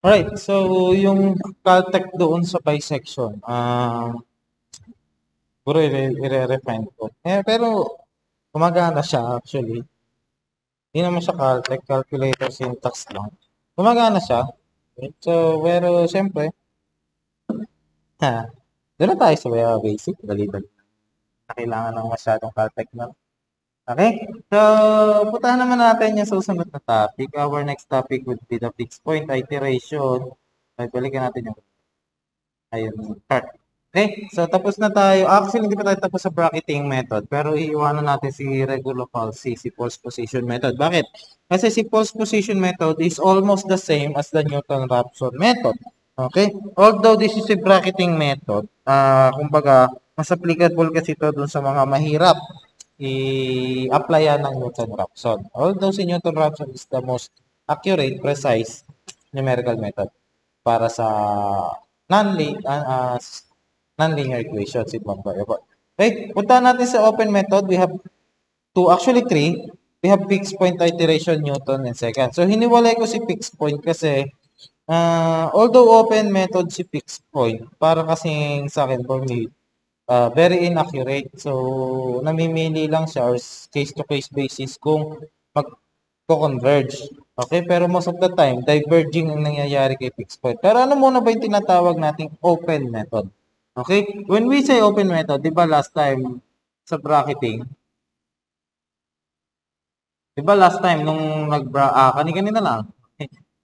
Alright, so yung Caltech doon sa bisection, siguro i-refine ko. Pero gumagana siya actually. Hindi naman siya Caltech, calculator syntax lang. Gumagana siya. So, pero siyempre, ha, doon na tayo sa basic, dali-dali. Kailangan ng masyadong Caltech na. Okay? So, puntahan naman natin yung susunod na topic. Our next topic would be the fixed point iteration. Balikan natin yung ayun, chart. Okay, so tapos na tayo. Actually, hindi pa tayo tapos sa bracketing method, pero iiwanan natin si regular false, si false position method. Bakit? Kasi si false position method is almost the same as the Newton-Raphson method. Okay? Although this is a bracketing method, kumbaga, mas applicable kasi ito dun sa mga mahirap i-applyan ng Newton-Raphson. Although si Newton-Raphson is the most accurate, precise numerical method para sa non-linear equations in one variable. Okay, punta natin sa open method. We have two, actually three. We have fixed point iteration, Newton, and second. So, hiniwalay ko si fixed point kasi although open method si fixed point, para kasing sa akin, for me, very inaccurate. So, namimili lang siya or case-to-case basis kung mag-converge. Okay, pero most of the time, diverging ang nangyayari kay fixed point. Pero ano muna ba yung tinatawag nating open method? Okay, when we say open method, di ba last time sa bracketing, di ba last time nung kanina lang,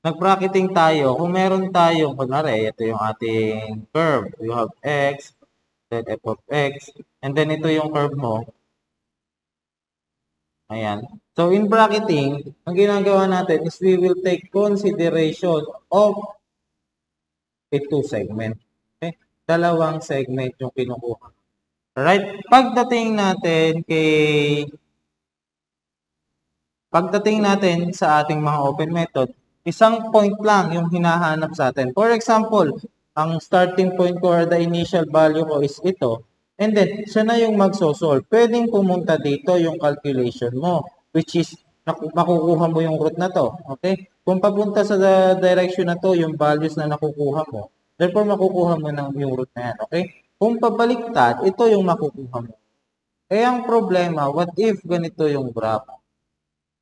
nag-bracketing tayo, kung meron tayong, kunwari, ito yung ating curve. You have x, then f of x, and then ito yung curve mo. Ayan. So, in bracketing, ang ginagawa natin is we will take consideration of a two segment. Okay? Dalawang segment yung kinukuha. Alright? Pagdating natin sa ating mga open method, isang point lang yung hinahanap sa atin. For example, ang starting point ko or the initial value ko is ito. And then, siya na yung magsosolve. Pwedeng pumunta dito yung calculation mo, which is makukuha mo yung root na to. Okay? Kung papunta sa direction na to, yung values na nakukuha mo, therefore makukuha mo yung root na yan. Okay? Kung pabaliktad, ito yung makukuha mo. Kaya ang problema, what if ganito yung graph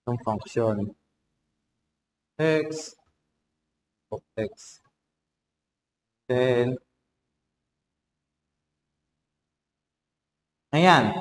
ng function? X of x. Then, ayan.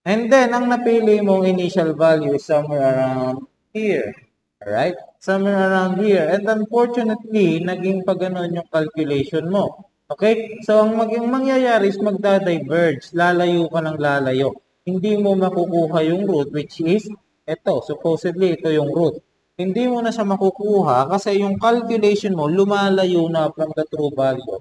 And then, ang napili mong initial value is somewhere around here. Alright? Somewhere around here. And unfortunately, naging pag-ganon yung calculation mo. Okay? So, ang mangyayari is magda-diverge. Lalayo ka ng lalayo. Hindi mo makukuha yung root, which is ito. Supposedly, ito yung root. Hindi mo na siya makukuha kasi yung calculation mo lumalayo na from the true value.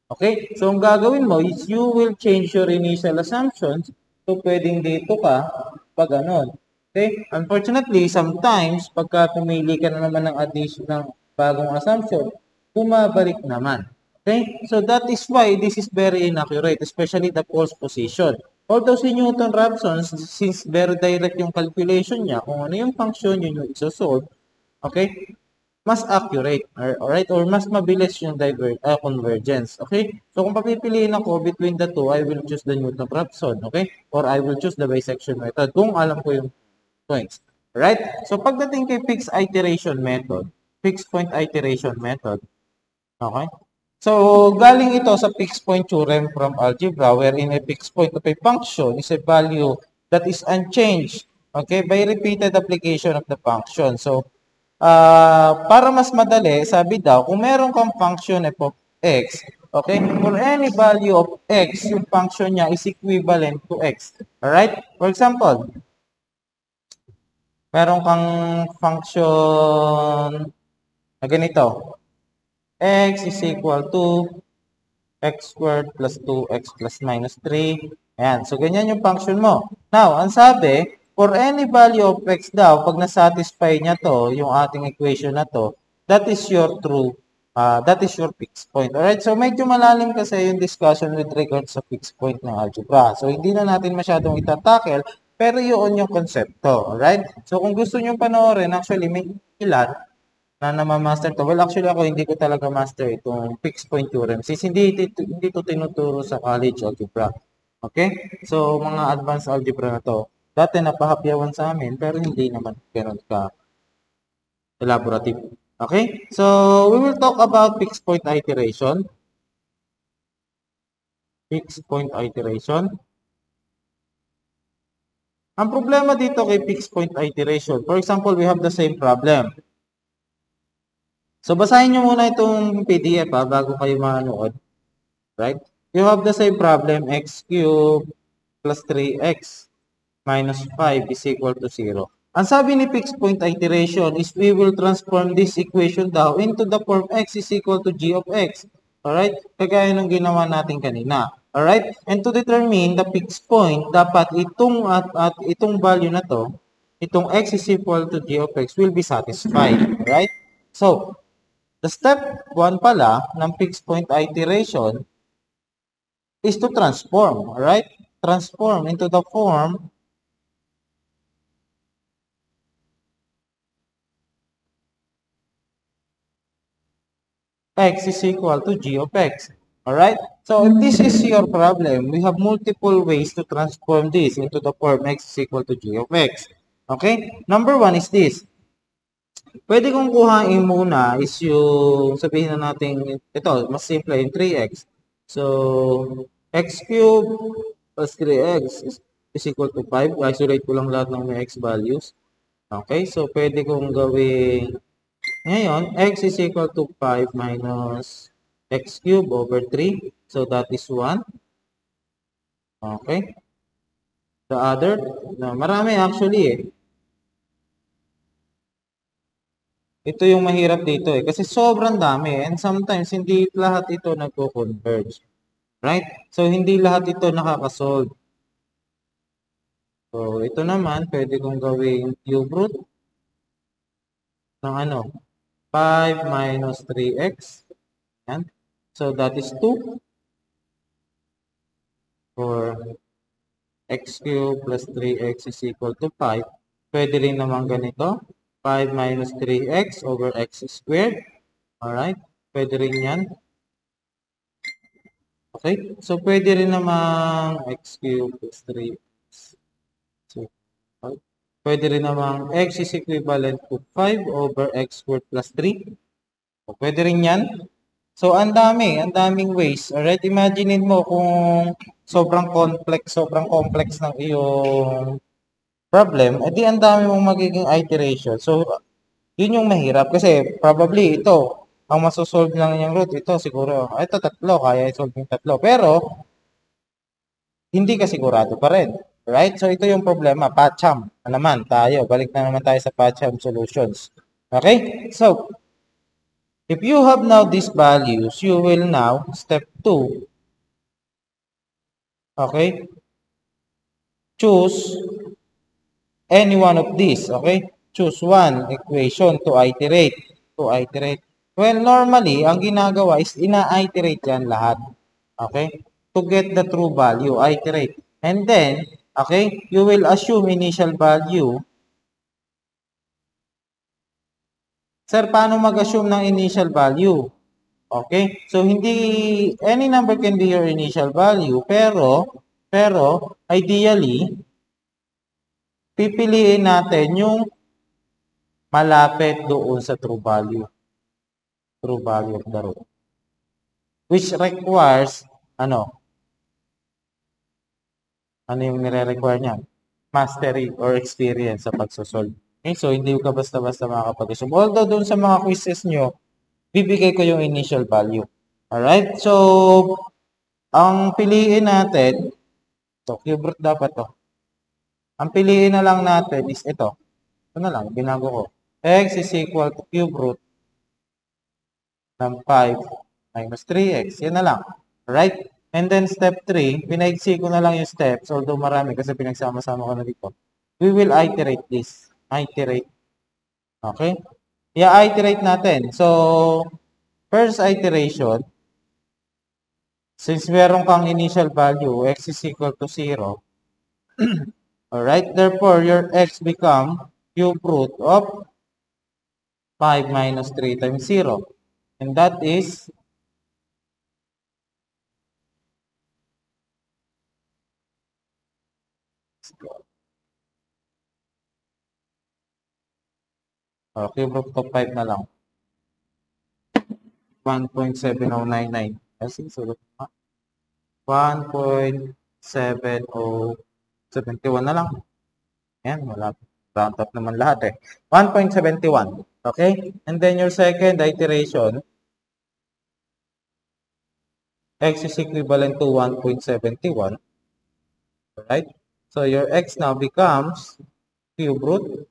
Okay? So, ang gagawin mo is you will change your initial assumptions. So, pwedeng dito ka pag ganon. Okay? Unfortunately, sometimes, pagka pumili ka na naman ng addition ng bagong assumption, bumabalik naman. Okay? So, that is why this is very inaccurate, especially the false position. Although si Newton-Raphson, since very direct yung calculation niya, kung ano yung function, yun yung isosolve, okay? Mas accurate, alright? Or mas mabilis yung convergence, okay? So, kung papipiliin ako between the two, I will choose the Newton-Raphson, okay? Or I will choose the bisection method kung alam ko yung points. Alright? So, pagdating kay fixed point iteration method, okay? So, galing ito sa fixed point theorem from algebra wherein a fixed point of a function is a value that is unchanged, okay, by repeated application of the function. So, para mas madali, sabi daw, kung meron kang function f of x, okay, for any value of x, yung function niya is equivalent to x. Alright? For example, meron kang function na ganito. X is equal to x squared plus 2x plus minus 3. Ayan. So, ganyan yung function mo. Now, ang sabi, for any value of x daw, pag nasatisfy niya to, yung ating equation na to, that is your fixed point. Alright? So, medyo malalim kasi yung discussion with regards sa fixed point ng algebra. So, hindi na natin masyadong itatackle, pero yun yung konsepto. Alright? So, kung gusto nyo panoorin, actually, may ilan, na namamaster to. Well, actually ako hindi ko talaga master itong fixed point theorem since hindi to tinuturo sa college algebra. Okay? So, mga advanced algebra na to. Dati napahapyawan sa amin pero hindi naman ganun ka elaborative. Okay? So, we will talk about fixed point iteration. Fixed point iteration. Ang problema dito kay fixed point iteration, for example, we have the same problem. So, basahin nyo muna itong PDF bago kayo manood. Right? You have the same problem, x cubed plus 3x minus 5 is equal to 0. Ang sabi ni fixed point iteration is we will transform this equation daw into the form x is equal to g of x. Alright? Kagaya nung ginawa natin kanina. Alright? And to determine the fixed point, dapat itong at itong value na to, itong x is equal to g of x will be satisfied. Alright? So, the step 1 pala ng fixed point iteration is to transform. Alright? Transform into the form x is equal to g of x. Alright? So, if this is your problem, we have multiple ways to transform this into the form x is equal to g of x. Okay? Number 1 is this. Pwede kong kuhain muna is yung, sabihin na natin, ito, mas simple yung 3x. So, x cubed plus 3x is equal to 5. Isolate ko lang lahat ng may x values. Okay? So, pwede kong gawin ngayon, x is equal to 5 minus x cubed over 3. So, that is 1. Okay. The other, marami actually eh. Ito yung mahirap dito eh. Kasi sobrang dami. And sometimes, hindi lahat ito nagko-converge. Right? So, hindi lahat ito nakakasolve. So, ito naman, pwede kong gawing cube root ng ano? 5 minus 3x. Yan. So, that is 2. For x cubed plus 3x is equal to 5. Pwede rin naman ganito. 5 minus 3x over x squared. Alright. Pwede rin yan. Okay. So, pwede rin naman x cubed plus 3x. So, okay. Pwede rin naman x is equivalent to 5 over x squared plus 3. So, pwede rin yan. So, ang daming ways. Alright, imaginein mo kung sobrang complex ng iyong problem, edi ang dami mong magiging iteration. So, yun yung mahirap kasi probably ito, ang masosolve lang yung root, ito siguro, ito tatlo, kaya i-solve yung tatlo. Pero, hindi ka sigurado pa rin. Right? So, ito yung problema. PACHAM na naman tayo. Balik na naman tayo sa PACHAM solutions. Okay? So, if you have now these values, you will now, step 2, okay, choose any one of these, okay? Choose one equation to iterate. Well, normally, ang ginagawa is ina-iterate yan lahat. Okay? To get the true value, iterate. And then, okay, you will assume initial value. Sir, paano mag-assume ng initial value? Okay? So, hindi, any number can be your initial value, pero, ideally, pipiliin natin yung malapit doon sa true value. True value of the root. Which requires, ano yung nire-require niyan? Mastery or experience sa pagsosolve. Okay? So, hindi ka basta-basta makakapag-assume. Although, doon sa mga quizzes nyo, bibigay ko yung initial value. Alright? So, ang piliin natin, so, cube root dapat to. Ang piliin na lang natin is ito. Ito na lang, binago ko. X is equal to cube root ng 5 minus 3x. Yan na lang. Alright? And then step 3, pinaigsi ko na lang yung steps, although marami kasi pinagsama-sama ko na dito. We will iterate this. Iterate. Okay? I-iterate natin. So, first iteration, since meron kang initial value, x is equal to 0, alright, therefore, your x become cube root of 5 minus 3 times 0. And that is cube root of 5 na lang. 1.7099. Kasi sulat na. 1.7071 na lang. Ayan, wala. Round up naman lahat eh. 1.71. Okay? And then your second iteration, x is equivalent to 1.71. Alright? So your x now becomes cube root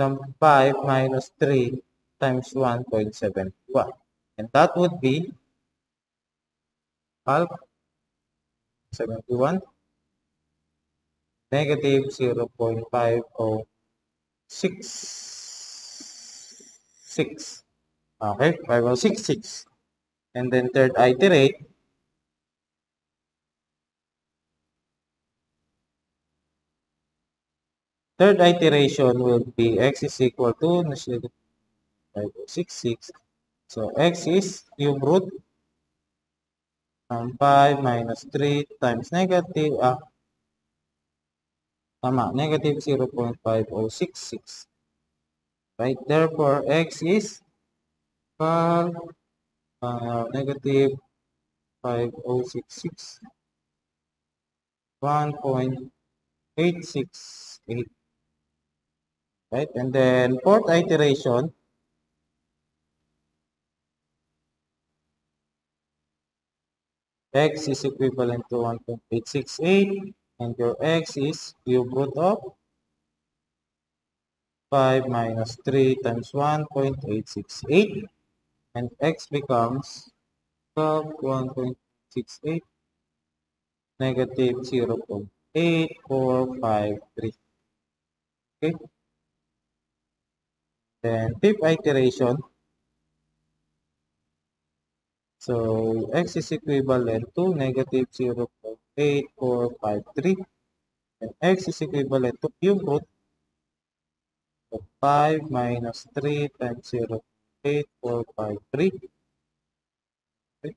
ng 5 minus 3 times 1.71. And that would be half 71 negative 0.5066. Okay, 5066. And then third iterate, third iteration will be x is equal to 5066. So x is cube root ng 5 minus 3 times negative negative 0.5066. Right? Therefore, x is negative 5066. 1.868. Right? And then, fourth iteration, x is equivalent to 1.868. And your x is cube root of 5 minus 3 times 1.868. And x becomes 1.68 negative 0.8453. Okay. Then fifth iteration. So x is equivalent to negative 0.8453. And x is equivalent to cube root of 5 minus 3 times 0.8453. Okay.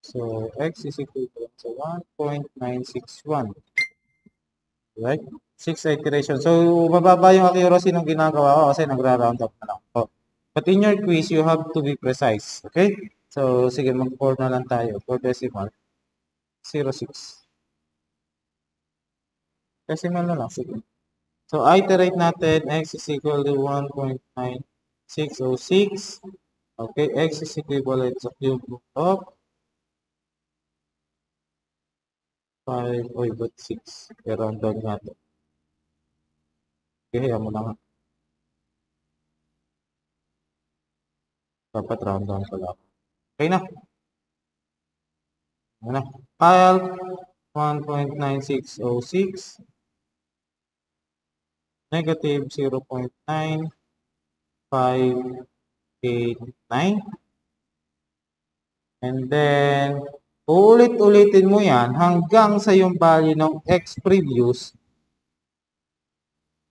So x is equivalent to 1.961. Right? 6 iterations. So, mababa yung accuracy ng ginagawa ko kasi nagra-round up na lang. Oh. But in your quiz, you have to be precise. Okay? So, sige, mag-4 na lang tayo. 4 decimal. 06. Decimal na lang. Sige. So, iterate natin. X is equal to 1.9606. Okay? X is equivalent sa cube root of 5, but 6. I-round down natin. Okay, mo na nga. Dapat round down pala. Okay na. Ano? File 1.9606 negative 0.9589 and then uulit-ulitin mo yan hanggang sa yung value ng x previous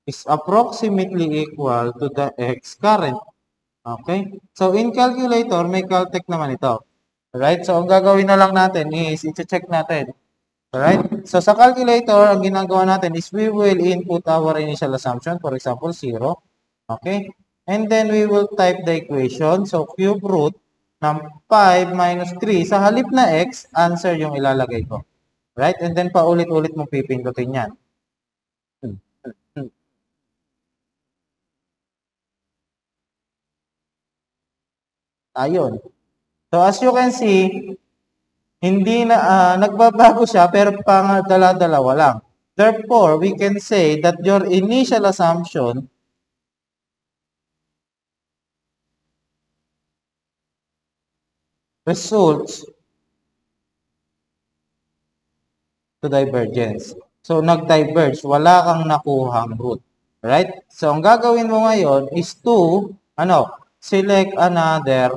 is approximately equal to the x current. Okay? So, in calculator, may caltech naman ito. Alright? So, ang gagawin na lang natin is, i-check natin. Alright? So, sa calculator, ang ginagawa natin is we will input our initial assumption. For example, 0. Okay? And then, we will type the equation. So, cube root ng 5 minus 3. Sa halip na x, answer yung ilalagay ko. Right? And then, paulit-ulit mo pipindutin yan. Ayun. So, as you can see, hindi na, nagbabago siya, pero dala-dalawa lang. Therefore, we can say that your initial assumption results to divergence. So, nag-diverge. Wala kang nakuhang root. Right? So, ang gagawin mo ngayon is to, select another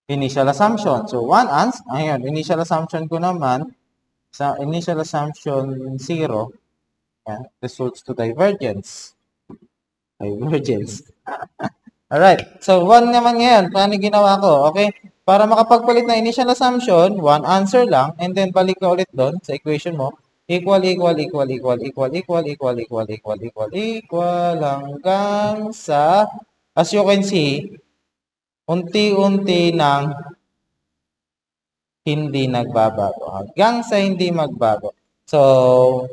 initial assumption. So, ayun, initial assumption ko naman, sa initial assumption 0, yan, results to divergence. Divergence. Alright. So, 1 naman ngayon. Paano ginawa ko? Okay? Para makapagpalit na initial assumption, 1 answer lang, and then balik ka ulit doon sa equation mo. Equal hanggang sa, as you can see, unti-unti nang hindi nagbabago. Hanggang sa hindi magbago. So,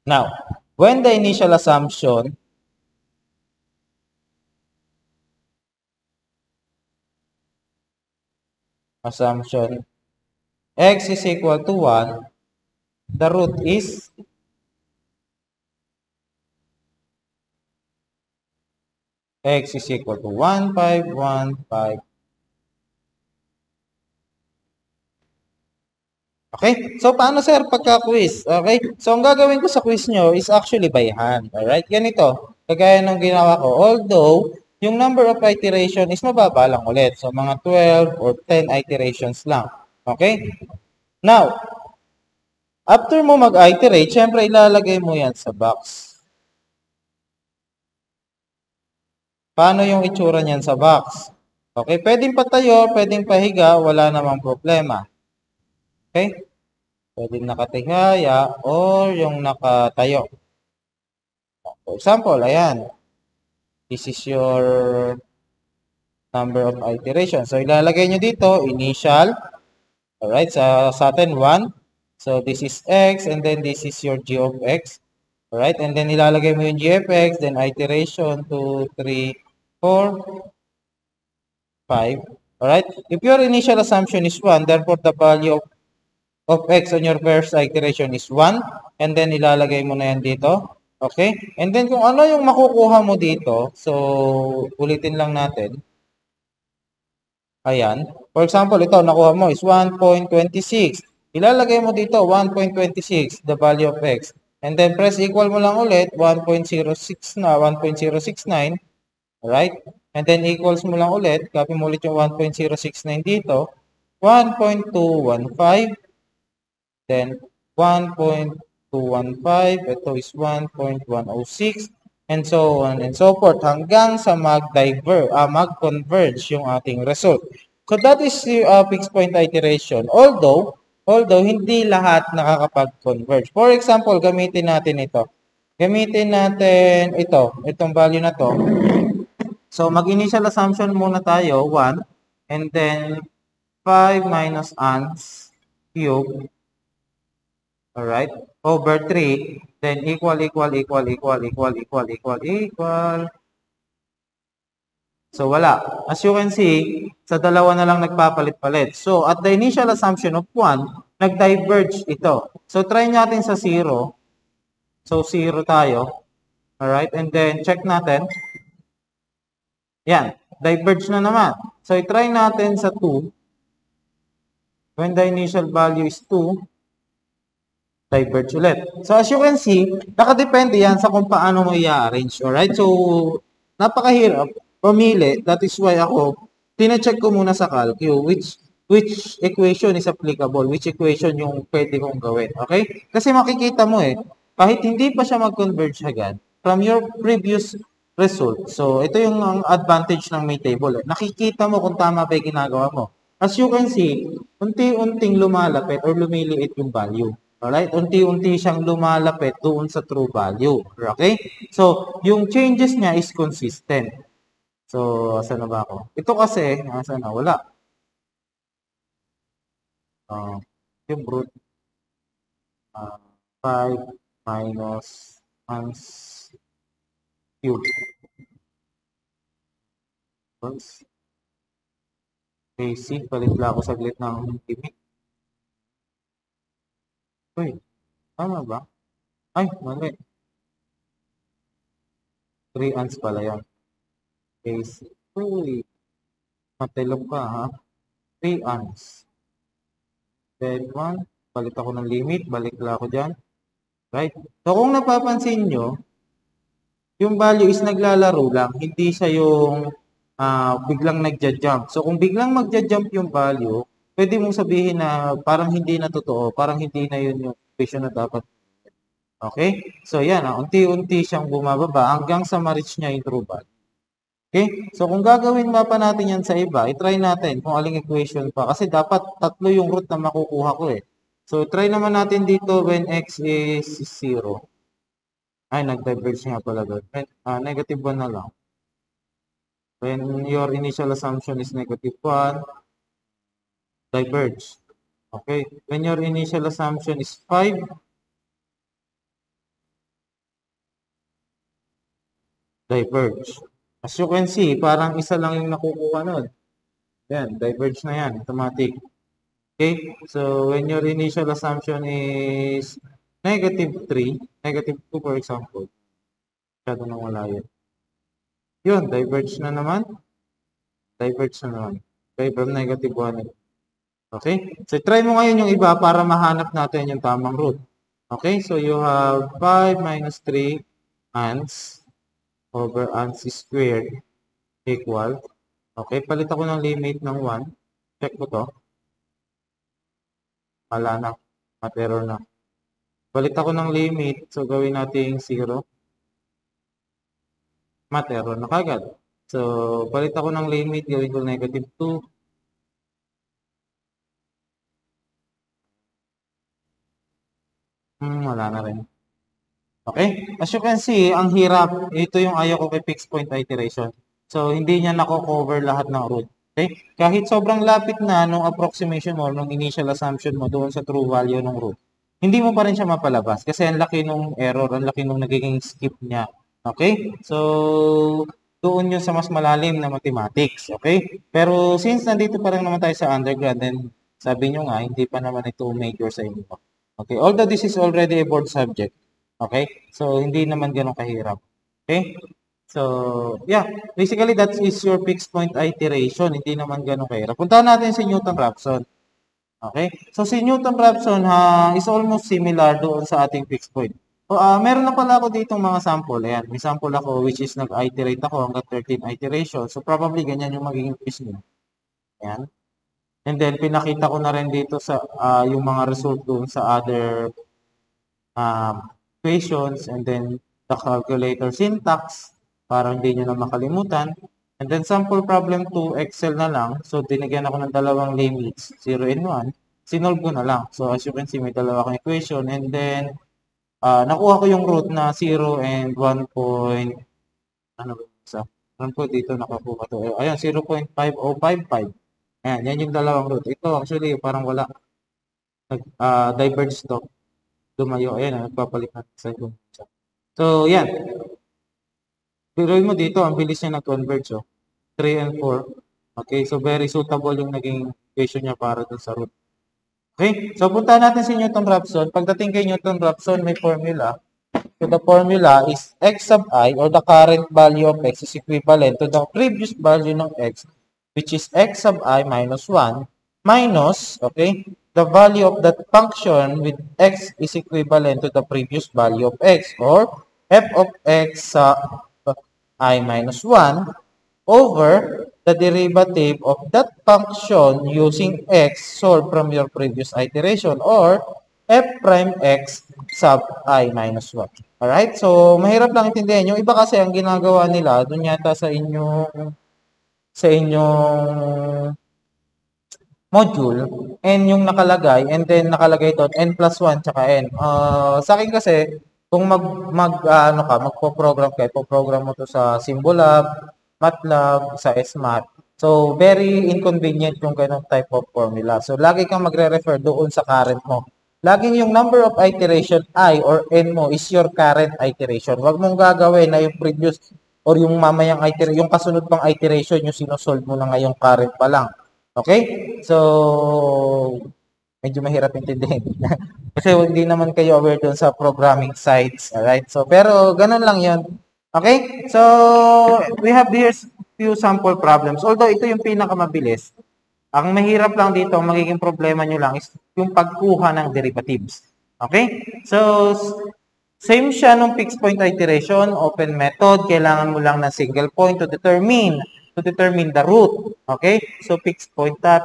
now, when the initial assumption x is equal to 1, the root is x is equal to 1, 5, 1, 5. Okay? So, paano sir pagka-quiz? Okay? So, ang gagawin ko sa quiz nyo is actually by hand. Alright? Ganito. Kagaya ng ginawa ko. Although, yung number of iteration is mababa lang ulit. So, mga 12 or 10 iterations lang. Okay? Now, after mo mag-iterate, syempre ilalagay mo yan sa box. Paano yung itsura niyan sa box? Okay? Pwedeng patayo, pwedeng pahiga, wala namang problema. Okay? Pwedeng nakatihaya or yung nakatayo. For example, ayan. This is your number of iterations. So, ilalagay nyo dito, initial. Alright, sa atin 1. So, this is x and then this is your g of x. Alright, and then ilalagay mo yung g of x, then iteration 2, 3, 4, 5. Alright, if your initial assumption is 1, therefore the value of x on your first iteration is 1. And then ilalagay mo na yan dito. Okay? And then kung ano yung makukuha mo dito, so ulitin lang natin. Ayan. For example, ito nakuha mo is 1.26. Ilalagay mo dito 1.26, the value of x. And then press equal mo lang ulit 1.06 na 1.069. Alright? And then equals mo lang ulit. Copy mo ulit yung 1.069 dito. 1.215. Then 1.215. Ito is 1.106. And so on and so forth hanggang sa mag-converge yung ating result. So that is fixed point iteration. Although hindi lahat nakakapag-converge. For example, gamitin natin ito. Gamitin natin itong value na to. So mag-initial assumption muna tayo, 1. And then 5 minus ans cube. Alright? Over 3. Then equal. So, wala. As you can see, sa dalawa na lang nagpapalit-palit. So, at the initial assumption of 1, nag-diverge ito. So, try natin sa 0. So, 0 tayo. Alright? And then, check natin. Yan. Diverge na naman. So, i-try natin sa 2. When the initial value is 2, diverge ulit. So, as you can see, nakadepende yan sa kung paano mo i-arrange. Alright? So, napakahirap pumili. That is why ako, tina-check ko muna sa calcu which equation is applicable, which equation yung pwede kong gawin. Okay? Kasi makikita mo kahit hindi pa siya mag-converge agad, from your previous result. So, ito yung advantage ng may table. Nakikita mo kung tama pa yung ginagawa mo. As you can see, unti-unting lumalapit or lumiliit yung value. Alright? Unti-unti siyang lumalapit doon sa true value. Okay? So, yung changes niya is consistent. So, asan na ba ako? Ito kasi, asan na? Wala. Yung root 5 minus ans cube. Basic, palit lang ako saglit ng limit. Uy, tama ba? Ay, mali. 3 ans pala yan. Basic. Uy, matilog ka ha. 3 ans. Then 1, palit ako ng limit, balik lang ako dyan. Right? So, kung napapansin nyo, yung value is naglalaro lang, hindi siya yung biglang nagja-jump. So, kung biglang magja-jump yung value, pwede mong sabihin na parang hindi na totoo, parang hindi na yun yung equation na dapat. Okay? So, yan, unti-unti siyang bumababa hanggang sa ma-reach niya yung true value. Okay? So, kung gagawin pa natin yan sa iba, i-try natin kung aling equation pa. Kasi dapat tatlo yung root na makukuha ko eh. So, try naman natin dito when x is 0. Ay, nag-diverge nga pala doon. Negative 1 na lang. When your initial assumption is negative 1, diverge. Okay? When your initial assumption is 5, diverge. As you can see, parang isa lang yung nakukuha nun. Yan, diverge na yan, automatic. Okay? So, when your initial assumption is negative 3, negative 2 for example, masyado nang wala yun. Yun, diverge na naman. Diverge na naman. Okay, from negative 1. Okay? So, try mo ngayon yung iba para mahanap natin yung tamang root. Okay? So, you have 5 minus 3 ants over ants squared equal. Okay, palit ako ng limit ng 1. Check ko to. Wala na. Error na. Palit ako ng limit. So, gawin natin 0. Error na kagad. So, palit ako ng limit. Gawin ko negative 2. Wala na rin. Okay? As you can see, ang hirap. Ito yung ayaw ko kay fixed point iteration. So, hindi niya nako-cover lahat ng root. Okay? Kahit sobrang lapit na nung approximation mo, nung initial assumption mo doon sa true value ng root, hindi mo pa rin siya mapalabas kasi ang laki nung error, ang laki nung nagiging skip niya. Okay? So, doon yun sa mas malalim na mathematics. Okay? Pero since nandito pa rin naman tayo sa undergrad, then sabi nyo nga, hindi pa naman ito major sa inyo. Okay? Although this is already a board subject. Okay? So, hindi naman ganun kahirap. Okay? So, yeah. Basically, that is your fixed point iteration. Hindi naman ganun kahirap. Puntahan natin si Newton-Raphson. Okay? So, si Newton-Raphson is almost similar doon sa ating fixed point. So, meron na pala ako ditong mga sample. Ayan, may sample ako which is nag-iterate ako hanggang 13 iterations. So, probably ganyan yung magiging quiz nyo. Ayan. And then, pinakita ko na rin dito sa yung mga result doon sa other equations and then the calculator syntax para hindi nyo na makalimutan. And then, sample problem 2, Excel na lang. So, dinigyan ako ng dalawang limits, 0 and 1. Sinolve ko na lang. So, as you can see, may dalawa akong equation. And then, nakuha ko yung root na 0 and 1 point, ano ba isa? 1 point dito nakakuha to. Ayan, 0.5055. Ayan, yan yung dalawang root. Ito, actually, parang wala. Diverge to. Lumayo. Ayan, nagpapalit natin sa ibang isa. So, yan. Biruin mo dito, ang bilis niya nag-converge. 3 and 4. Okay, so very suitable yung naging equation niya para dun sa root. Okay, so punta natin si Newton-Raphson. Pagdating kay Newton-Raphson, may formula. So the formula is x sub I or the current value of x is equivalent to the previous value ng x, which is x sub I minus 1 minus, okay, the value of that function with x is equivalent to the previous value of x, or f of x sub I minus 1 over the derivative of that function using x solved from your previous iteration, or f prime x sub I minus 1. Alright? So, mahirap lang intindihin. Yung iba kasi ang ginagawa nila, dun yata sa inyong module, n yung nakalagay, and then nakalagay doon n plus 1 tsaka n. Sa akin kasi, kung magpo-program ka, ipo-program mo to sa Symbolab, MATLAB, sa SMAT. So, very inconvenient yung ganong type of formula. So, lagi kang magre-refer doon sa current mo. Laging yung number of iteration I or N mo is your current iteration. Huwag mong gagawin na yung previous or yung mamayang iteration, yung kasunod pang iteration, yung sinosolve mo na ngayong current pa lang. Okay? So, medyo mahirap intindihin. Kasi hindi naman kayo aware doon sa programming sites. Alright? So, pero ganun lang yun. Okay? So, we have here few sample problems. Although ito yung pinakamabilis, ang mahirap lang dito, ang magiging problema nyo lang is yung pagkuha ng derivatives. Okay? So, same siya nung fixed point iteration, open method. Kailangan mo lang ng single point to determine to determine the root. Okay? So, fixed point that,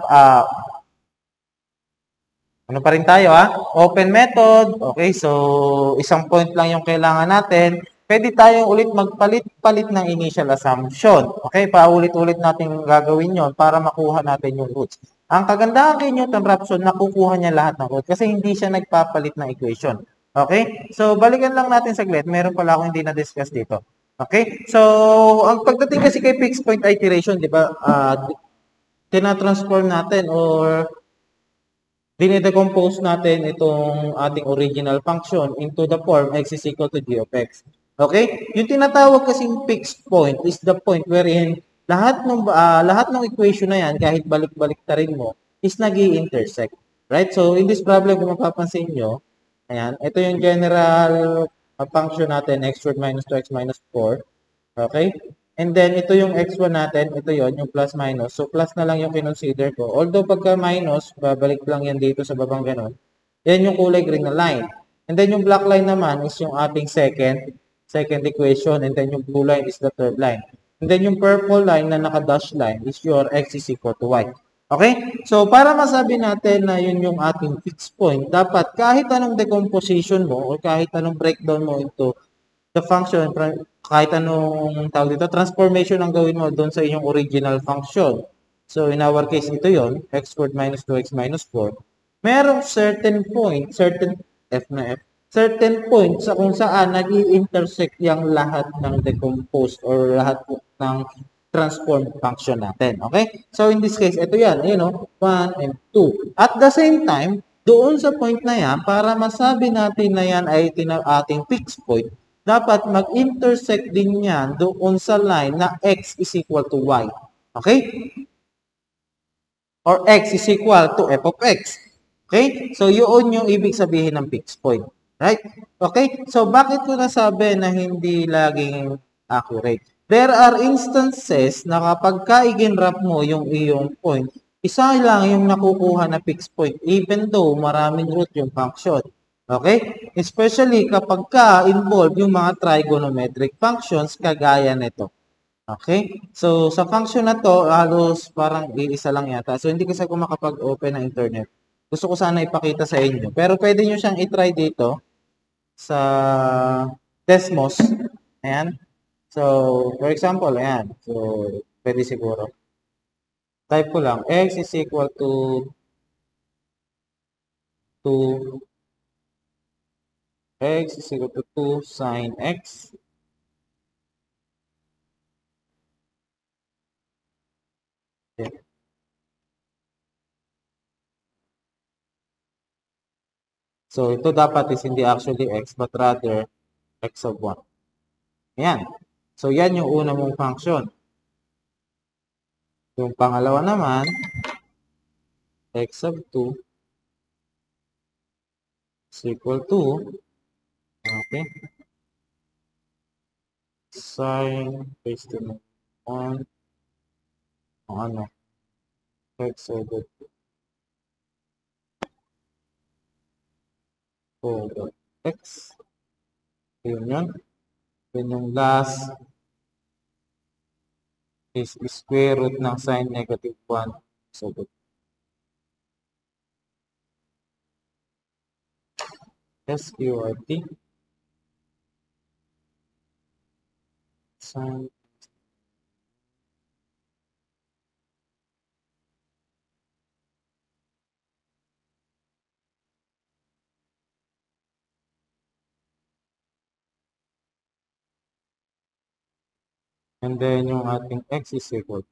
ano pa rin tayo open method. Okay, so isang point lang yung kailangan natin. Pwede tayong ulit magpalit-palit ng initial assumption. Okay, paulit-ulit natin gagawin yon para makuha natin yung roots. Ang kagandahan kay Newton-Raphson, nakukuha niya lahat ng roots kasi hindi siya nagpapalit ng equation. Okay, so balikan lang natin saglit. Meron pala akong hindi na-discuss dito. Okay, so ang pagdating kasi kay fixed point iteration, di ba, tina-transform natin or dine-decompose natin itong ating original function into the form x is equal to g of x. Okay? Yung tinatawag kasing fixed point is the point wherein lahat ng equation na yan, kahit balik-balik ta rin mo, is nag-i-intersect. Right? So, in this problem, kung mapapansin nyo, ayan, ito yung general function natin, x squared minus 2x minus 4. Okay? And then, ito yung x1 natin. Ito yon yung plus minus. So, plus na lang yung kinonsider ko. Although, pagka minus, babalik lang yan dito sa babang ganon. Yan yung kulay green na line. And then, yung black line naman is yung ating second equation. And then, yung blue line is the third line. And then, yung purple line na naka-dash line is your x is equal to y. Okay? So, para masabi natin na yun yung ating fixed point, dapat kahit anong decomposition mo or kahit anong breakdown mo into the function, kahit anong tawag dito, transformation ang gawin mo doon sa inyong original function. So, in our case, ito yon x squared minus 2x minus 4. Merong certain point, certain point sa kung saan nag-i-intersect yung lahat ng decomposed or lahat ng transformed function natin. Okay? So, in this case, ito yan. 1 and 2. At the same time, doon sa point na yan, para masabi natin na yan ay ating fixed point, dapat mag-intersect din yan doon sa line na x is equal to y. Okay? Or x is equal to f of x. Okay? So, yun yung ibig sabihin ng fixed point. Right? Okay? So, bakit ko nasabi na hindi laging accurate? There are instances na kapag ka-iginrap mo yung iyong point, isa lang yung nakukuha na fixed point even though maraming root yung function. Okay? Especially kapag ka-involve yung mga trigonometric functions kagaya nito. Okay? So, sa function na to, halos parang iisa lang yata. So, hindi kasi ako makapag-open ng internet. Gusto ko sana ipakita sa inyo. Pero pwede nyo siyang itry dito sa Desmos. Ayan. So, for example, ayan. So, pwede siguro. Type ko lang, x is equal to 2 x is equal to 2 sine x. Okay. So, ito dapat is hindi actually x but rather x of 1. Ayan. So, yan yung una mong function. Yung pangalawa naman, x of 2 is equal to, okay, sine base to 1, ano, x over 4 x. Yun yan. Then yung last is square root ng sine negative 1 over SQRT sine. And then yung ating x is equal.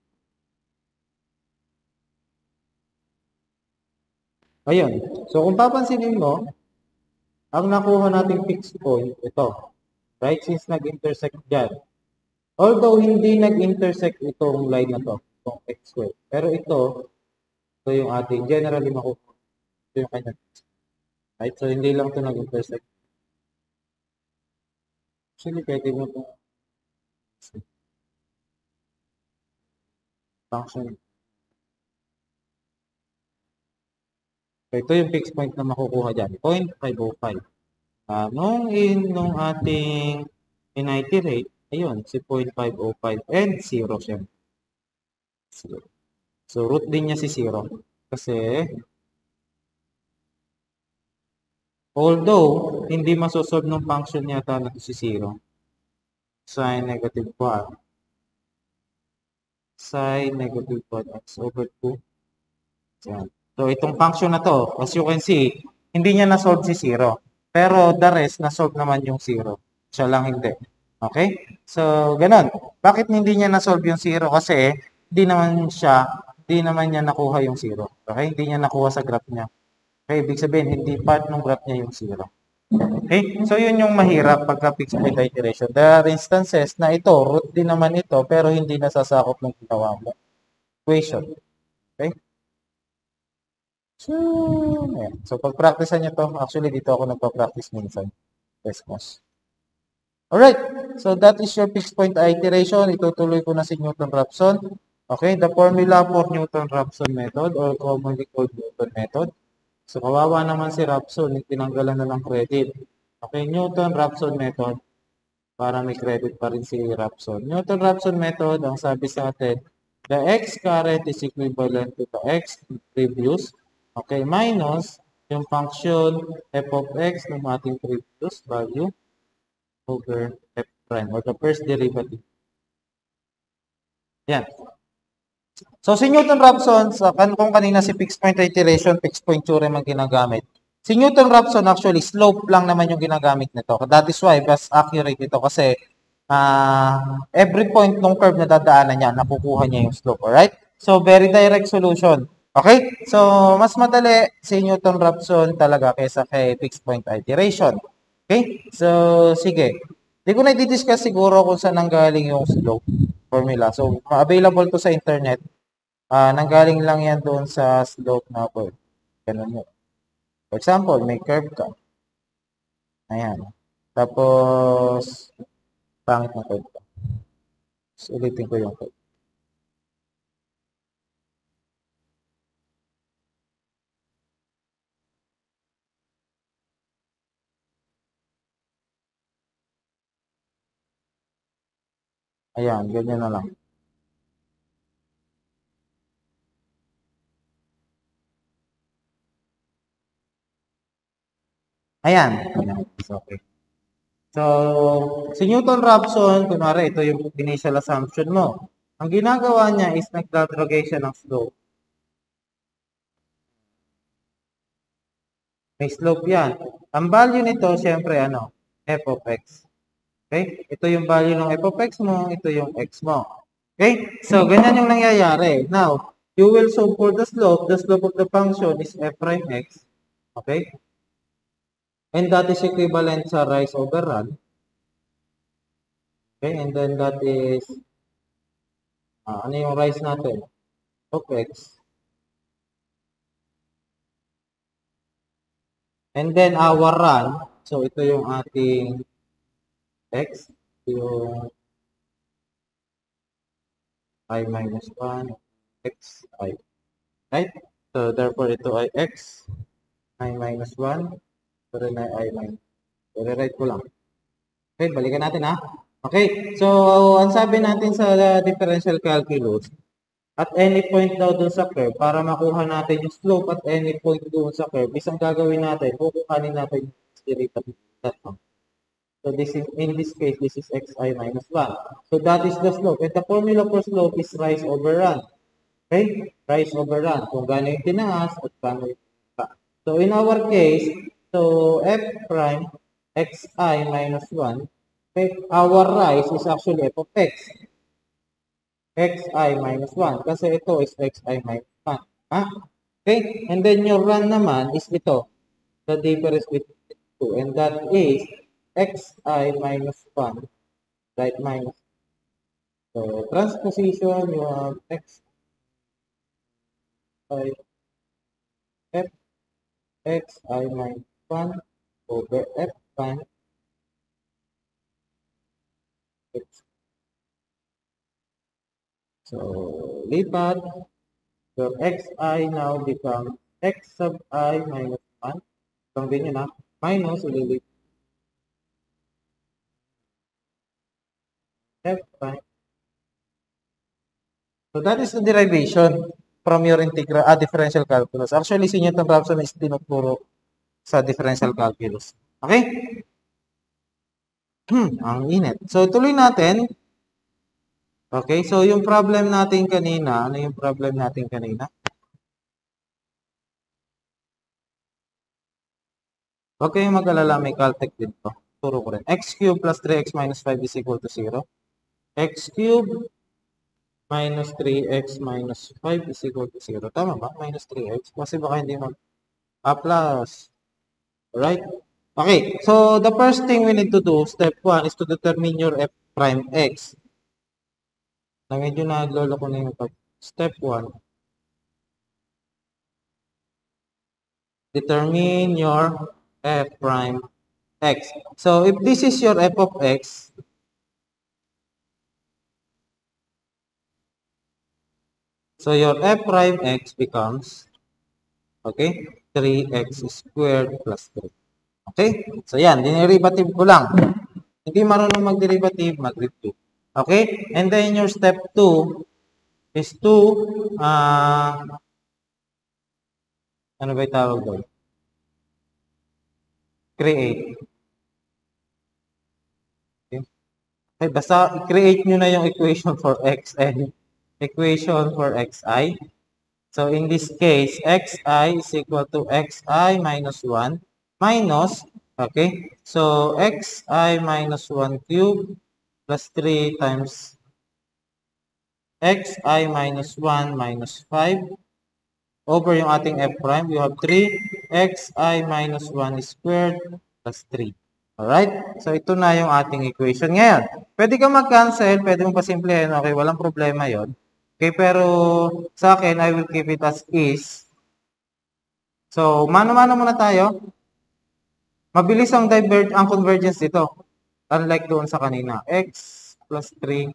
Ayun. So kung papansinin mo, ang nakuha nating fixed point, ito. Right? Since nag-intersect dyan. Although hindi nag-intersect itong line na to, itong x squared. Pero ito yung ating generally makukuha. Ito yung kanya. Right? So hindi lang ito nag-intersect. Actually, pwede mo ito function. So, ito yung fixed point na makukuha dyan. 0.505. Nung ating initerate, ayun, si 0.505 and 0 siya. So, root din niya si 0. Kasi, although, hindi masosolve ng function yata na to si 0, sin negative 1, sin negative 1 x over 2. Yan. So, itong function na to, as you can see, hindi niya na-solve si 0. Pero the rest, na-solve naman yung 0. Siya lang hindi. Okay? So, ganun. Bakit hindi niya na-solve yung 0? Kasi, hindi naman niya nakuha yung 0. Okay? Hindi niya nakuha sa graph niya. Okay? Ibig sabihin, hindi part ng graph niya yung 0. Okay? So, yun yung mahirap pagka fixed point iteration. There are instances na ito, root din naman ito, pero hindi nasasakop ng ginawa mo equation. Okay? So, ayan. So, pag-practicean nyo to, actually, dito ako nagpa-practice minsan. Response. Alright. So, that is your fixed point iteration. Itutuloy ko na si Newton-Raphson. Okay? The formula for Newton-Raphson method or commonly called Newton method. So, kawawa naman si Raphson. Tinanggalan na ng credit. Okay? Newton-Raphson method. Para may credit pa rin si Raphson. Newton-Raphson method, ang sabi sa atin, the x current is equivalent to the x previous. Okay, minus yung function f of x ng ating previous value over f prime or the first derivative. Yan. So, si Newton-Raphson, kung kanina si fixed point iteration, fixed point theorem ang ginagamit. Si Newton-Raphson, actually, slope lang naman yung ginagamit nito. That is why, mas accurate ito kasi every point ng curve na dadaanan niya, nakukuha niya yung slope. Alright? So, very direct solution. Okay? So, mas madali si Newton-Raphson talaga kaysa kay fixed point iteration. Okay? So, sige. Hindi ko na i-discuss siguro kung saan nanggaling yung slope formula. So, available to sa internet. Nanggaling lang yan doon sa slope na curve. Ganun yun. For example, may curve ka. Ayan. Tapos, pangit na curve ka. So, ulitin ko yung curve. Ayan, ganyan na lang. Ayan. Okay. So, si Newton-Raphson, kunwari, ito yung initial assumption mo. Ang ginagawa niya is nagdadragay siya ng slope. May slope yan. Ang value nito, syempre, f of x. Okay? Ito yung value ng f of x mo, ito yung x mo. Okay? So, ganyan yung nangyayari. Now, you will solve for the slope. The slope of the function is f prime x. Okay? And that is equivalent sa rise over run. Okay? And then that is, ano yung rise natin? Of x. And then our run, so ito yung ating x, yung I minus 1, x, I. Right? So, therefore, ito ay x, I minus 1, ito rin ay I minus. So, rewrite ko lang. Okay, balikan natin ha. Okay, so, ang sabi natin sa differential calculus, at any point daw dun sa curve, para makuha natin yung slope at any point dun sa curve, isang gagawin natin, kukuhanin natin yung derivative. So this is, in this case, this is xi minus 1. So that is the slope. And the formula for slope is rise over run. Okay? Rise over run. Kung gaano yung tinaas at gaano yung tinaas. So in our case, so f prime xi minus 1, okay, our rise is actually f of x. xi minus 1. Kasi ito is xi minus 1. Ha? Okay? And then your run naman is ito. The difference between the two. And that is xi minus 1. Right? Minus. So, transposition, you have x i f xi minus 1 over f prime x. So, lipat. So, xi now becomes x sub I minus 1. So, ganyan na. Minus, ulilipat. F prime So that is the derivation from your differential calculus. Actually, si Newton-Raphson is tinuturo sa differential calculus. Okay? Ang init. So, tuloy natin. Okay, so yung problem natin kanina, ano yung problem natin kanina? Huwag kayong mag-alala, may Caltech dito. Turo ko rin. X cubed plus 3x minus 5 is equal to 0. X cubed minus 3x minus 5 is equal to 0. Tama ba? Minus 3x. Kasi baka hindi plus. Alright? Okay, so the first thing we need to do, step 1, is to determine your f prime x. Na medyo naglolo ko na yung step 1. Determine your f prime x. So if this is your f of x, so your f prime x becomes, okay, 3x squared plus 3. Okay? So yan, dinerivative ko lang. Hindi marunong mag-derivative, mag-repeat. Okay? And then your step 2 is to, ano ba yung tawag doon? Create. Okay? Okay, basta i-create nyo na yung equation for x and equation for xi. So in this case, xi is equal to xi minus 1 minus, okay, so xi minus 1 cube plus 3 times xi minus 1 minus 5 over yung ating f prime. You have 3 xi minus 1 squared plus 3. Alright? So ito na yung ating equation. Ngayon, pwede kang mag-cancel, pwede mong pasimplihin, okay, walang problema yon. Okay, pero sa akin, I will keep it as is. So, mano-mano muna tayo. Mabilis ang convergence dito. Unlike doon sa kanina. X plus 3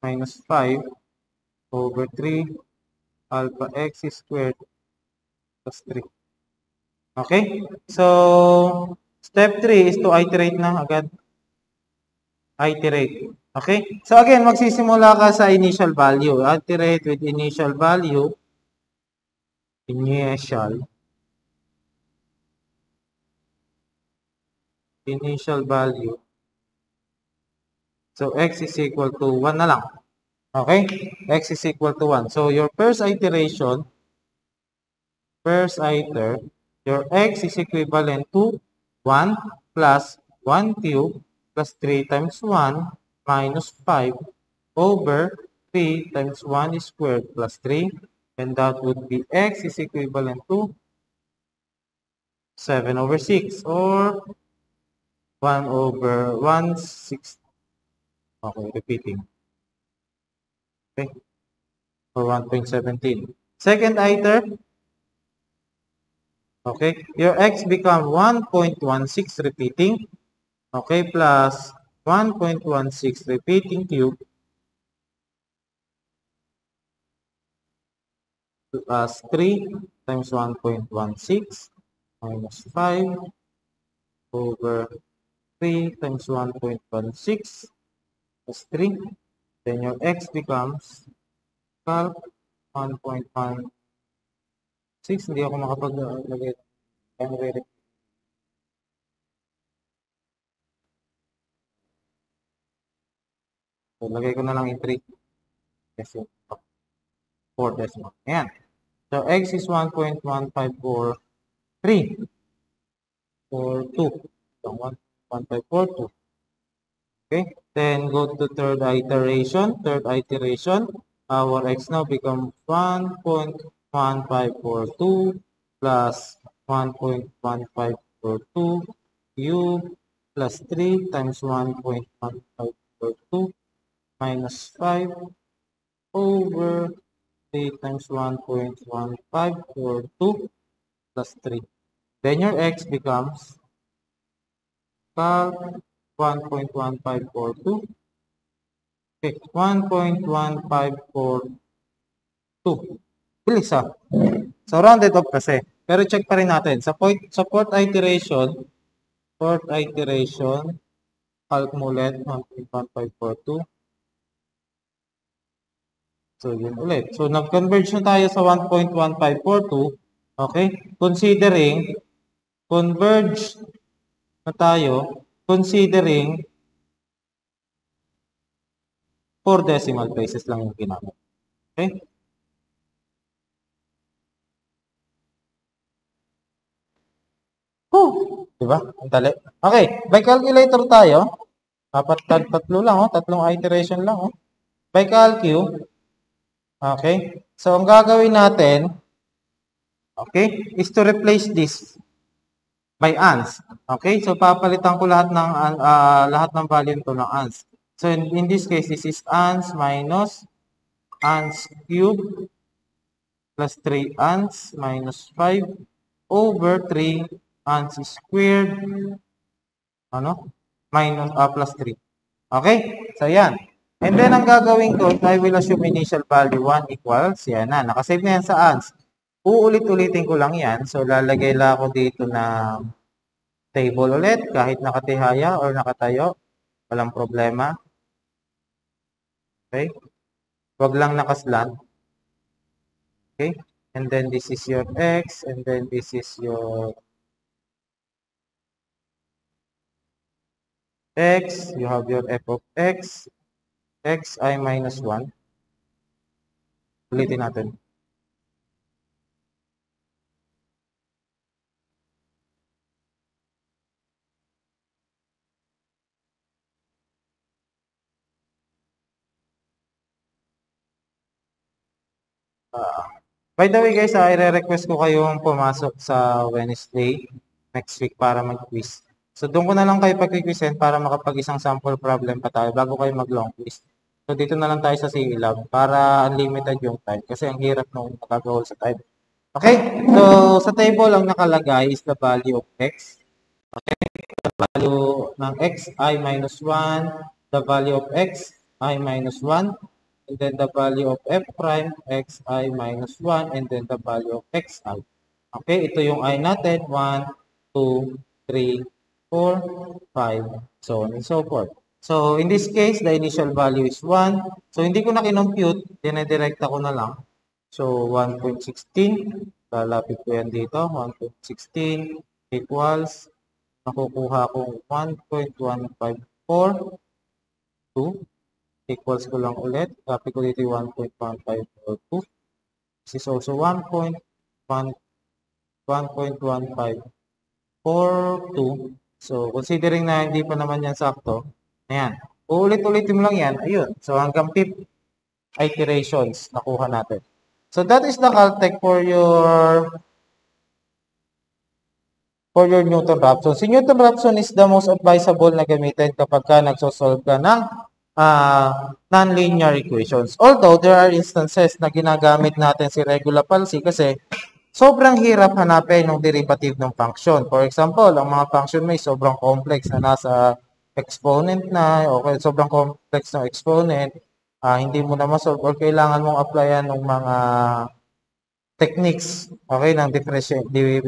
minus 5 over 3 alpha x squared plus 3. Okay? So, step 3 is to iterate na agad. Iterate. Okay? So, again, magsisimula ka sa initial value. Iterate with initial value. Initial value. So, x is equal to 1 na lang. Okay? X is equal to 1. So, your first iteration, your x is equivalent to 1 plus 1 cube plus 3 times 1 minus 5 over 3 times 1 squared plus 3. And that would be x is equivalent to 7 over 6 or 1 over 1/6. Okay, repeating. Okay, or 1.17. Second iter, okay, your x become 1.16 repeating, okay, plus 1.16 repeating cube plus 3 times 1.16 minus 5 over 3 times 1.16 plus 3. Then your x becomes 1.16. Hindi ako makapaglagay. So, lagay ko na lang in 3. Kasi 4 decimal. Ayan. So, x is 1.1543. 42. So, 1.1542. Okay. Then, go to third iteration. Our x now becomes 1.1542 plus 1.1542 cube plus 3 times 1.1542 minus 5 over 3 times 1.1542 plus 3. Then your x becomes 1.1542. Okay, 1.1542. Bilis ha. So, rounded off kasi. Pero check pa rin natin. Sa fourth iteration, Calc mo ulit, 1.1542. So, yun ulit. So, nag-converge na tayo sa 1.1542. Okay? Converge na tayo, considering 4 decimal places lang yung ginamit. Okay? Diba? Ang dali. Okay, by calculator tayo. Tatlo lang, tatlong iteration lang. By calcu. Okay? So, ang gagawin natin, okay, is to replace this by ans. Okay? So, papalitan ko lahat ng value nito ng ans. So, in this case, this is ans minus ans cube plus 3 ans minus 5 over 3 ans squared minus plus 3. Okay? So, yan. And then, ang gagawin ko, I will assume initial value 1 equals, yan na. Nakasave na yan sa ans. Uulit-ulitin ko lang yan. So, lalagay lang ako dito na table ulit, kahit nakatihaya or nakatayo. Walang problema. Okay? Huwag lang nakaslant. Okay? And then, this is your x, and then this is your x, you have your f of x, xi minus 1. Ulitin natin. By the way guys, i-request ko kayong pumasok sa Wednesday next week para mag-quiz. So doon ko na lang kayo pag-quizzen para makapag-isang sample problem pa tayo bago kayo mag-long quiz. So dito na lang tayo sa CELAB para unlimited yung time kasi ang hirap nung makagawal sa time. Okay? So sa table ang nakalagay is the value of x. Okay? The value ng x I minus 1, the value of x I minus 1, and then the value of f prime xi minus 1, and then the value of xi. Okay, ito yung I natin, 1, 2, 3, 4, 5, so on and so forth. So, in this case, the initial value is 1. So, hindi ko na kinompute, dinedirekta ko na lang. So, 1.16, lalapit ko yan dito, 1.16 equals, nakukuha kong 1.154, equals ko lang ulit. Copy ko dito yung 1.1542. This is also 1.1542. So, considering na hindi pa naman yan sakto, ayan. Uulit-ulitin mo lang yan. Ayun. So, hanggang 5 iterations nakuha natin. So, that is the Caltech for your Newton-Raphson. Si Newton-Raphson is the most advisable na gamitin kapag ka nagsosolve ka ng non-linear equations. Although, there are instances na ginagamit natin si regular palsy kasi sobrang hirap hanapin ng derivative ng function. For example, ang mga function may sobrang complex na nasa exponent na, o sobrang complex ng exponent, hindi mo na masolve or kailangan mong applyan ng mga techniques, okay, ng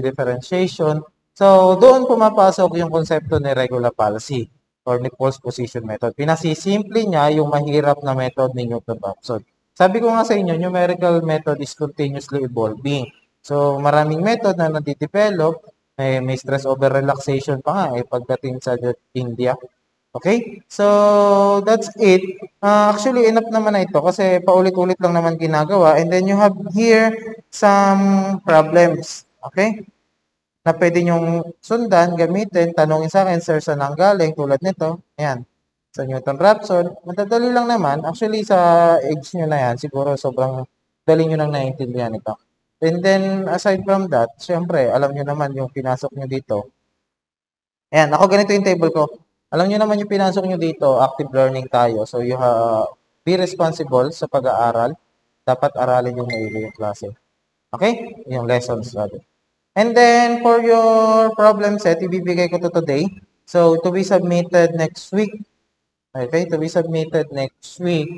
differentiation. So, doon pumapasok yung konsepto ni regular palsy or ni false position method. Pinasisimple niya yung mahirap na method ni Newton-Raphson. Sabi ko nga sa inyo, numerical method is continuously evolving. So, maraming method na nadidevelop. May stress over relaxation pa nga pagdating sa India. Okay? So, that's it. Actually, enough naman na ito kasi paulit-ulit lang naman ginagawa. And then you have here some problems. Okay? Na pwede nyong sundan, gamitin, tanongin sa akin, sir, saan ang galing, tulad nito. Ayan. Sa Newton-Raphson, madadali lang naman. Actually, sa age nyo na yan, siguro sobrang dali nyo nang naiintindihan ito. And then, aside from that, syempre, alam nyo naman yung pinasok nyo dito. Ayan, ako ganito yung table ko. Alam nyo naman yung pinasok nyo dito, active learning tayo. So, you be responsible sa pag-aaral. Dapat aralin yung maigi yung klase. Okay? Yung lessons natin. And then, for your problem set, ibibigay ko to today. So, to be submitted next week. Okay, to be submitted next week.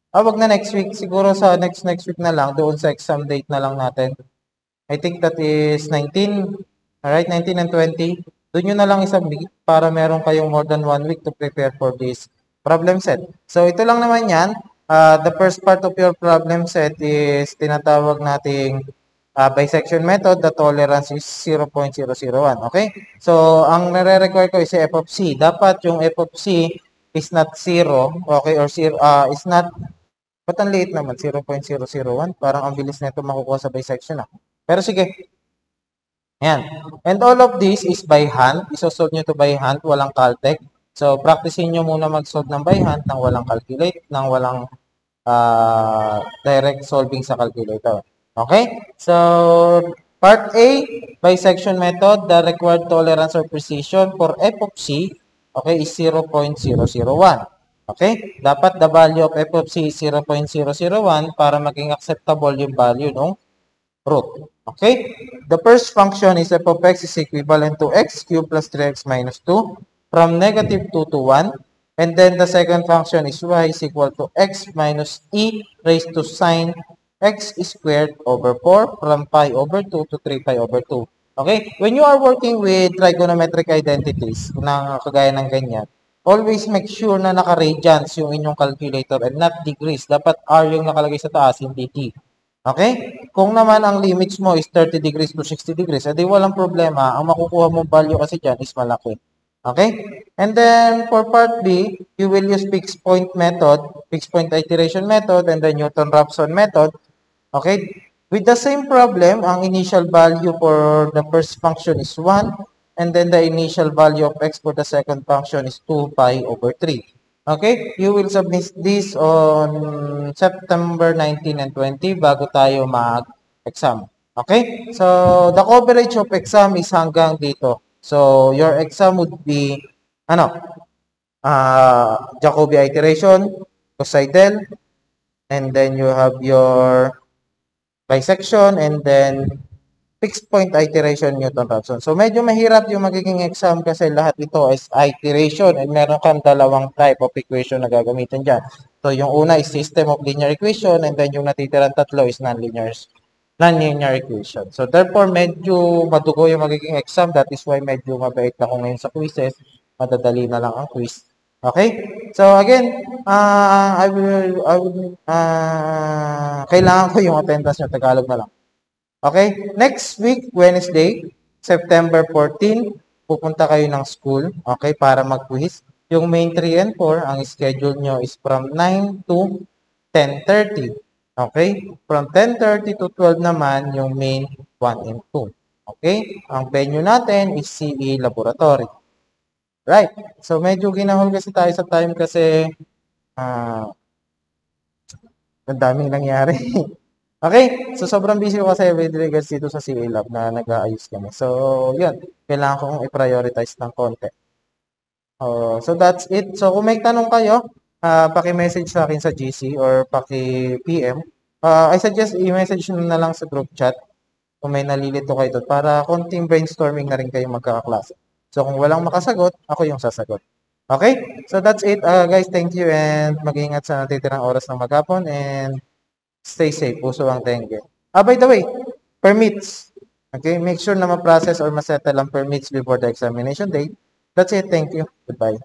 Wag na next week. Siguro sa next week na lang. Doon sa exam date na lang natin. I think that is 19. Alright, 19 and 20. doon nyo na lang isubmit para meron kayong more than 1 week to prepare for this problem set. So, ito lang naman yan. The first part of your problem set is tinatawag nating bisection method. The tolerance is 0.001. Okay? So, ang nare-require ko is f of c. Dapat yung f of c is not 0. Okay? Or is not, ba't ang liit naman? 0.001. Parang ang bilis na ito makukuha sa bisection. Pero sige, ayan. And all of this is by hand. Isosolve nyo to by hand, walang Caltech. So, practicein nyo muna mag-solve ng by hand nang walang calculate, nang walang direct solving sa calculator. Okay? So, part A, bisection method, the required tolerance or precision for f of c, okay, is 0.001. Okay? Dapat the value of f of c is 0.001 para maging acceptable yung value ng root. Okay? The first function is f of x is equivalent to x cubed plus 3x minus 2 from negative 2 to 1. And then the second function is y is equal to x minus e raised to sine x squared over 4 from pi over 2 to 3 pi over 2. Okay? When you are working with trigonometric identities na kagaya ng ganyan, always make sure na naka-radians yung inyong calculator and not degrees. Dapat r yung nakalagay sa taas, hindi d. Okay? Kung naman ang limits mo is 30 degrees to 60 degrees, edi walang problema. Ang makukuha mong value kasi dyan is malaki. Okay? And then, for part B, you will use fixed point method, fixed point iteration method, and then Newton-Raphson method. Okay? With the same problem, ang initial value for the first function is 1, and then the initial value of x for the second function is 2 pi over 3. Okay? You will submit this on September 19 and 20 bago tayo mag-exam. Okay? So, the coverage of exam is hanggang dito. So, your exam would be, Jacobi iteration, Poseidon, and then you have your bisection, and then fixed point iteration, Newton-Raphson. So, medyo mahirap yung magiging exam kasi lahat ito is iteration and meron kang dalawang type of equation na gagamitin dyan. So, yung una is system of linear equation, and then yung natitirang tatlo is nonlinear equation. So, therefore, medyo madugo yung magiging exam. That is why medyo mabait ako ngayon sa quizzes. Madadali na lang ang quiz. Okay? So, again, kailangan ko yung attendance nyo. Tagalog na lang. Okay? Next week, Wednesday, September 14, pupunta kayo ng school. Okay? Para mag-quiz. Yung main 3 and 4, ang schedule nyo is from 9 to 10:30. Okay? From 10:30 to 12 naman, yung main 1 and 2. Okay? Ang venue natin is CE Laboratory. Right. So, medyo ginahol kasi tayo sa time kasi ang daming nangyari. Okay? So, sobrang busy ko kasi with regards dito sa CE Lab na nag-aayos kami. So, yun. Kailangan kong i-prioritize ng konti. So, that's it. So, kung may tanong kayo, paki-message sa akin sa GC or paki-PM. I suggest i-message nyo na lang sa group chat kung may nalilito kayo doon para konting brainstorming na rin kayo magkakaklase. So, kung walang makasagot, ako yung sasagot. Okay? So, that's it. Guys, thank you and mag-ingat sa natitirang oras ng maghapon and stay safe. Puso ang dengue. By the way, permits. Okay? Make sure na ma-process or ma-settle ang permits before the examination date. That's it. Thank you. Goodbye.